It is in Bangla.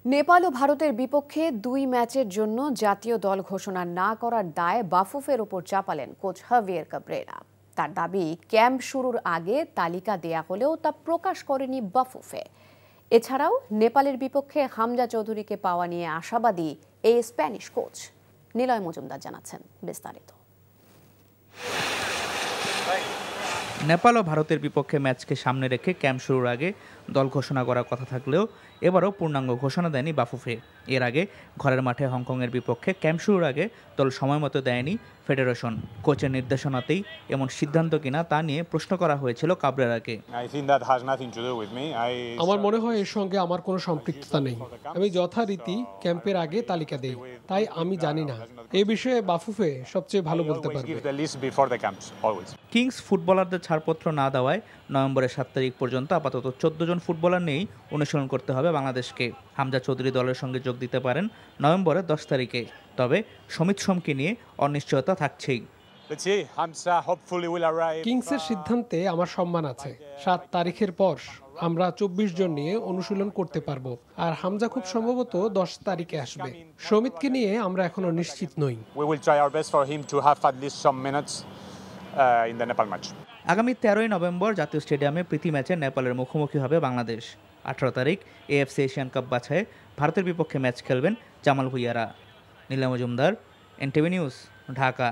নেপাল ও ভারতের বিপক্ষে ২ ম্যাচের জন্য জাতীয় দল ঘোষণা না করার দায় বাফুফের ওপর চাপালেন কোচ হাভিয়ের কাবরেরা। তার দাবি, ক্যাম্প শুরুর আগে তালিকা দেয়া হলেও তা প্রকাশ করেনি বাফুফে। এছাড়াও নেপালের বিপক্ষে হামজা চৌধুরীকে পাওয়া নিয়ে আশাবাদী এই স্প্যানিশ কোচ। নিলয় মজুমদার জানাচ্ছেন বিস্তারিত। নেপাল ও ভারতের বিপক্ষে ম্যাচকে সামনে রেখে ক্যাম্প শুরুর আগে দল ঘোষণা করার কথা থাকলেও এবারও পূর্ণাঙ্গ ঘোষণা দেয়নি বাফুফে। এর আগে ঘরের মাঠে হংকংয়ের বিপক্ষে ক্যাম্প শুরুর আগে দল সময় মতো দেয়নি ফেডারেশন। কোচের নির্দেশনাতেই এমন সিদ্ধান্ত কিনা তা নিয়ে প্রশ্ন করা হয়েছিল কাবরেরাকে। আমার মনে হয় এর সঙ্গে আমার কোনো সম্পৃক্ততা নেই। আমি যথারীতি ক্যাম্পের আগে তালিকা দেই, তাই আমি জানি না। এই বিষয়ে বাফুফে সবচেয়ে ভালো বলতে পারবে। কিংস ফুটবলারদের ছাড়পত্র না দেওয়ায় নভেম্বরের ৭ তারিখ পর্যন্ত আপাতত ১৪ জন ফুটবলার নিয়েই অনুশীলন করতে হবে বাংলাদেশকে। হামজা চৌধুরী দলের সঙ্গে যোগ দিতে পারেন নভেম্বরের ১০ তারিখে। তবে সমিত সোমকে নিয়ে অনিশ্চয়তা থাকছেই। কিংসের সিদ্ধান্তে আমার সম্মান আছে। ৭ তারিখের পর আমরা ২৪ জন নিয়ে অনুশীলন করতে পারবো, আর হামজা খুব সম্ভবত ১০ তারিখে আসবে। সমিতকে নিয়ে আমরা এখনো নিশ্চিত নই। আগামী ১৩ই নভেম্বর জাতীয় স্টেডিয়ামে প্রীতি ম্যাচে নেপালের মুখোমুখি হবে বাংলাদেশ। ১৮ তারিখ এএফসি এশিয়ান কাপ বাছাইয়ে ভারতের বিপক্ষে ম্যাচ খেলবেন জামাল ভুঁইয়ারা। Niloy Majumdar, NTV news, Dhaka.